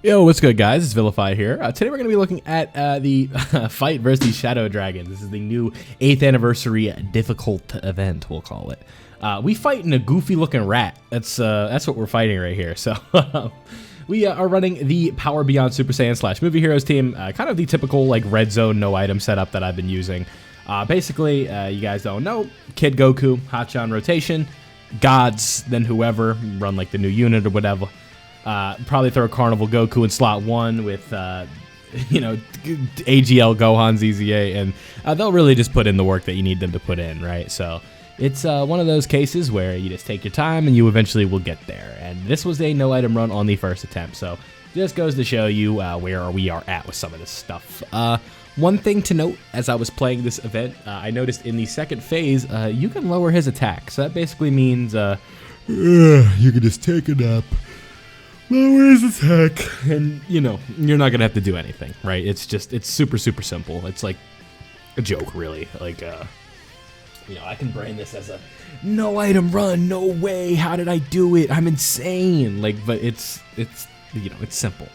Yo, what's good, guys? It's Vilify here. Today we're going to be looking at the fight versus the Shadow Dragon. This is the new 8th anniversary difficult event, we'll call it. We fight in a goofy-looking rat. That's what we're fighting right here. So we are running the Power Beyond Super Saiyan / Movie Heroes team. Kind of the typical like red zone no item setup that I've been using. Basically, you guys don't know, Kid Goku, Hachan rotation, gods, then whoever, run like the new unit or whatever. Probably throw a Carnival Goku in slot 1 with, you know, AGL Gohan ZZA, and they'll really just put in the work that you need them to put in, right? So it's one of those cases where you just take your time and you eventually will get there. And this was a no item run on the first attempt, so just goes to show you where we are at with some of this stuff. One thing to note as I was playing this event, I noticed in the second phase, you can lower his attack. So that basically means you can just take a nap, lower his attack, and, you know, you're not going to have to do anything, right? It's super, super simple. It's like a joke, really. Like, you know, I can brain this as a no item run, no way, how did I do it? I'm insane. Like, but it's you know, it's simple.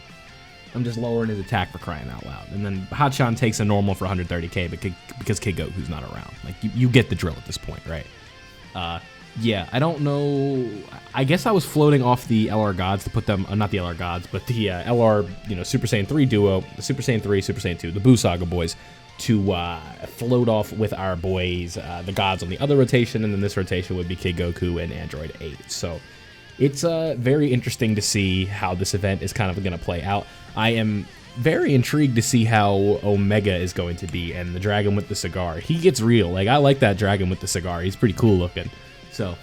I'm just lowering his attack for crying out loud. And then Hachan takes a normal for 130k because Kid Goku's not around. Like, you get the drill at this point, right? Yeah, I don't know. I guess I was floating off the LR gods to put them, not the LR gods, but the LR, you know, Super Saiyan 3 duo, the Super Saiyan 3, Super Saiyan 2, the Buu Saga boys, to float off with our boys, the gods on the other rotation, and then this rotation would be Kid Goku and Android 8. So it's very interesting to see how this event is kind of going to play out. I am very intrigued to see how Omega is going to be, and the dragon with the cigar. He gets real. Like, I like that dragon with the cigar. He's pretty cool looking. So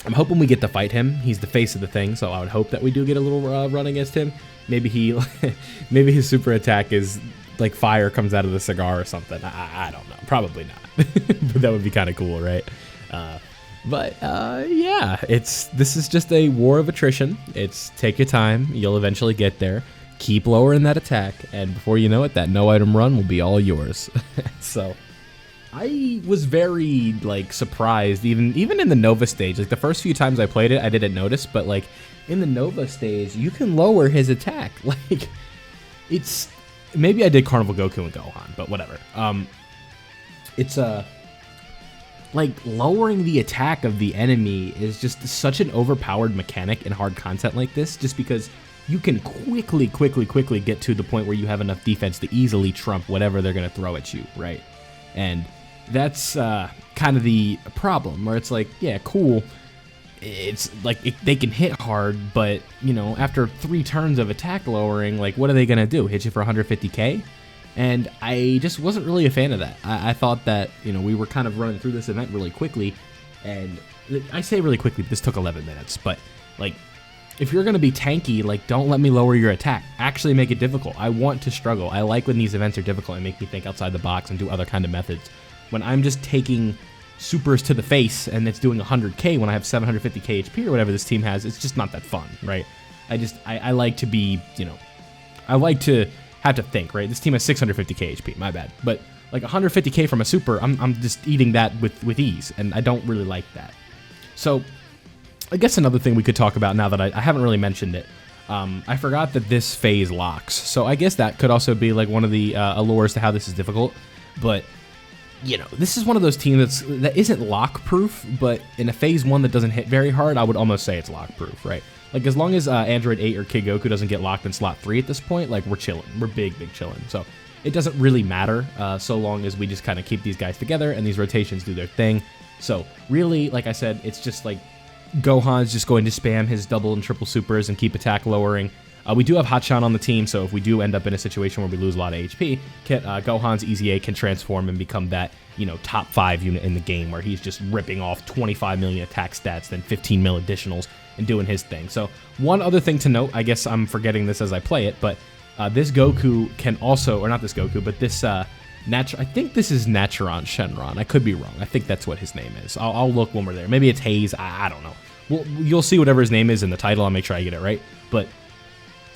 I'm hoping we get to fight him. He's the face of the thing, so I would hope that we do get a little run against him. Maybe maybe his super attack is like fire comes out of the cigar or something. I don't know. Probably not. But that would be kind of cool, right? Yeah, this is just a war of attrition. It's take your time. You'll eventually get there. Keep lowering that attack, and before you know it, that no item run will be all yours. So I was very like surprised, even in the Nova stage. Like the first few times I played it, I didn't notice, but like in the Nova stage, you can lower his attack. Like, it's maybe I did Carnival Goku and Gohan, but whatever. It's like lowering the attack of the enemy is just such an overpowered mechanic in hard content like this, just because you can quickly get to the point where you have enough defense to easily trump whatever they're going to throw at you, right? And that's kind of the problem, where it's like, yeah, cool. It's like they can hit hard, but, you know, after 3 turns of attack lowering, like, what are they going to do? Hit you for 150k? And I just wasn't really a fan of that. I thought that, you know, we were kind of running through this event really quickly, and I say really quickly, this took 11 minutes, but, like, if you're going to be tanky, like, don't let me lower your attack. Actually make it difficult. I want to struggle. I like when these events are difficult and make me think outside the box and do other kind of methods. When I'm just taking supers to the face and it's doing 100k when I have 750k HP or whatever this team has, it's just not that fun, right? I like to be, you know, I like to have to think, right? This team has 650k HP, my bad. But like 150k from a super, I'm just eating that with ease, and I don't really like that. So I guess another thing we could talk about now that I haven't really mentioned it, I forgot that this phase locks. So I guess that could also be like one of the allures to how this is difficult. But, you know, this is one of those teams that isn't lock-proof, but in a phase 1 that doesn't hit very hard, I would almost say it's lock-proof, right? Like, as long as Android 8 or Kid Goku doesn't get locked in slot 3 at this point, like, we're chilling. We're big chilling. So it doesn't really matter so long as we just kind of keep these guys together and these rotations do their thing. So really, like I said, it's just like Gohan's just going to spam his double and triple supers and keep attack lowering. We do have Hachan on the team, so if we do end up in a situation where we lose a lot of HP, Gohan's EZA can transform and become that, you know, top 5 unit in the game, where he's just ripping off 25 million attack stats, then 15 mil additionals, and doing his thing. So one other thing to note, I guess I'm forgetting this as I play it, but this Goku can also, or not this Goku, but this I think this is NATURON SHENRON. I could be wrong. I think that's what his name is. I'll look when we're there. Maybe it's Hayes. I don't know. Well, you'll see whatever his name is in the title. I'll make sure I get it right. But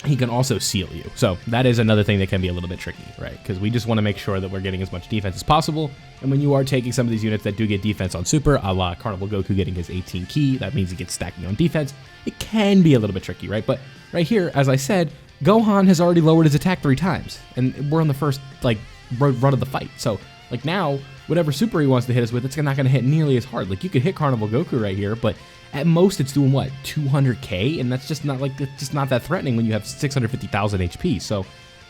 he can also seal you. So that is another thing that can be a little bit tricky, right? Because we just want to make sure that we're getting as much defense as possible. And when you are taking some of these units that do get defense on super, a la Carnival Goku getting his 18 key, that means he gets stacking on defense. It can be a little bit tricky, right? But right here, as I said, Gohan has already lowered his attack 3 times, and we're on the first, like, run of the fight. So, like, now, whatever super he wants to hit us with, it's not going to hit nearly as hard. Like, you could hit Carnival Goku right here, but at most it's doing, what, 200k? And that's just not, like, it's just not that threatening when you have 650,000 HP. So,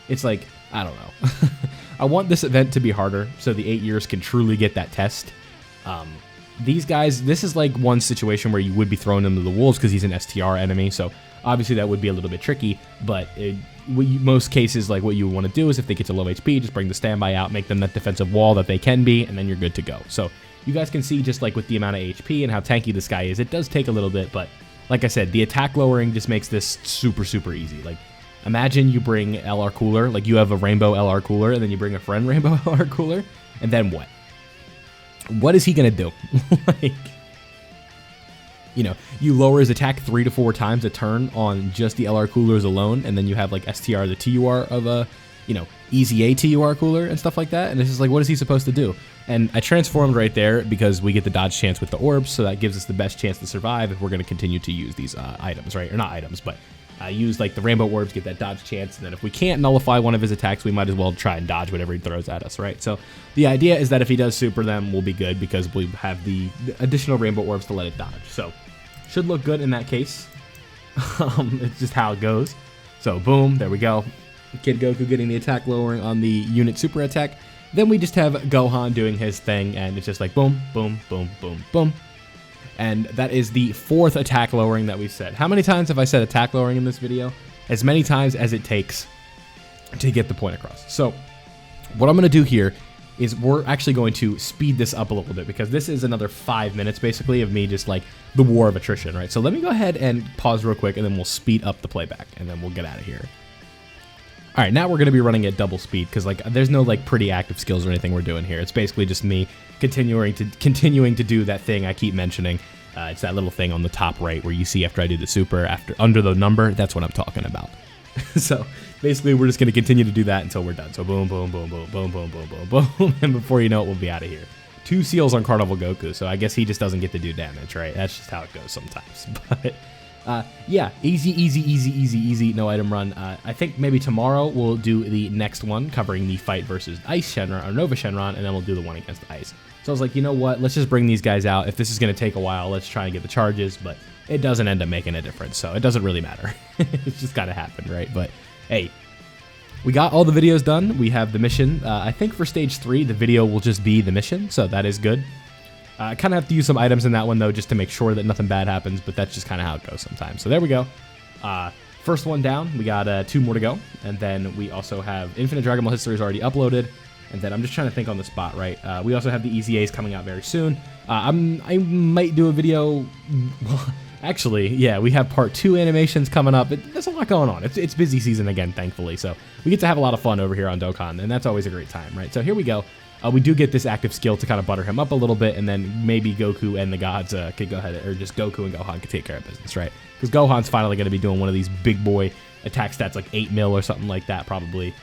it's like, I don't know. I want this event to be harder so the 8 years can truly get that test. These guys, this is like one situation where you would be throwing him to the wolves because he's an STR enemy, so obviously that would be a little bit tricky, but most cases, like, what you want to do is if they get to low HP, just bring the standby out, make them that defensive wall that they can be, and then you're good to go. So you guys can see just like with the amount of HP and how tanky this guy is, it does take a little bit, but like I said, the attack lowering just makes this super, super easy. Like, imagine you bring LR Cooler, like you have a Rainbow LR Cooler, and then you bring a friend Rainbow LR Cooler, and then what? What is he going to do? Like, you know, you lower his attack 3 to 4 times a turn on just the LR Coolers alone, and then you have, like, STR, the TUR of a, you know, easy A TUR Cooler and stuff like that, and it's just like, what is he supposed to do? And I transformed right there because we get the dodge chance with the orbs, so that gives us the best chance to survive if we're going to continue to use these items, right? Or not items, but use, like, the rainbow orbs, get that dodge chance, and then if we can't nullify one of his attacks, we might as well try and dodge whatever he throws at us, right? So the idea is that if he does super them, we'll be good because we have the additional rainbow orbs to let it dodge. So should look good in that case. It's just how it goes. So boom, there we go. Kid Goku getting the attack lowering on the unit super attack. Then we just have Gohan doing his thing, and it's just like boom, boom, boom, boom, boom. And that is the 4th attack lowering that we've said. How many times have I said attack lowering in this video? As many times as it takes to get the point across. So what I'm going to do here is we're actually going to speed this up a little bit because this is another 5 minutes basically of me just like the war of attrition, right? So let me go ahead and pause real quick, and then we'll speed up the playback, and then we'll get out of here. All right, now we're going to be running at double speed because, like, there's no, like, pretty active skills or anything we're doing here. It's basically just me continuing to do that thing I keep mentioning. It's that little thing on the top right where you see after I do the super, under the number, that's what I'm talking about. So basically we're just going to continue to do that until we're done. So boom, boom, boom, boom, boom, boom, boom, boom, boom, and before you know it, we'll be out of here. 2 seals on Carnival Goku, so I guess he just doesn't get to do damage, right? That's just how it goes sometimes. But yeah, easy, no item run. I think maybe tomorrow we'll do the next one covering the fight versus Ice Shenron, or Nova Shenron, and then we'll do the one against Ice. So I was like, you know what, let's just bring these guys out. If this is going to take a while, let's try and get the charges, but it doesn't end up making a difference, so it doesn't really matter. It's just got to happen, right? But hey, we got all the videos done. We have the mission. I think for stage 3, the video will just be the mission, so that is good. I kind of have to use some items in that one, though, just to make sure that nothing bad happens, but that's just kind of how it goes sometimes. So there we go. First one down. We got 2 more to go, and then we also have Infinite Dragon Ball History is already uploaded, and then I'm just trying to think on the spot, right? We also have the Easy A's coming out very soon. I might do a video... Well, actually, yeah, we have part 2 animations coming up. There's a lot going on. It's busy season again, thankfully, so we get to have a lot of fun over here on Dokkan, and that's always a great time, right? So here we go. We do get this active skill to kind of butter him up a little bit, and then maybe Goku and the gods could go ahead, or just Goku and Gohan could take care of business, right? Because Gohan's finally going to be doing one of these big boy attack stats, like 8 mil or something like that, probably.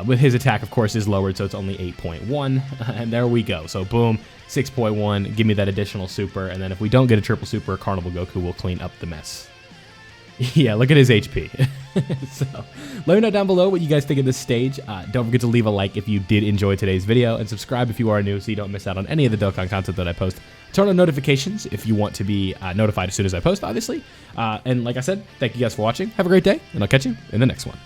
With his attack, of course, is lowered, so it's only 8.1, and there we go. So boom, 6.1, give me that additional super, and then if we don't get a triple super, Carnival Goku will clean up the mess. Yeah, look at his HP. So let me know down below what you guys think of this stage. Don't forget to leave a like if you did enjoy today's video, and subscribe if you are new so you don't miss out on any of the Dokkan content that I post. Turn on notifications if you want to be notified as soon as I post, obviously. And like I said, thank you guys for watching. Have a great day, and I'll catch you in the next one.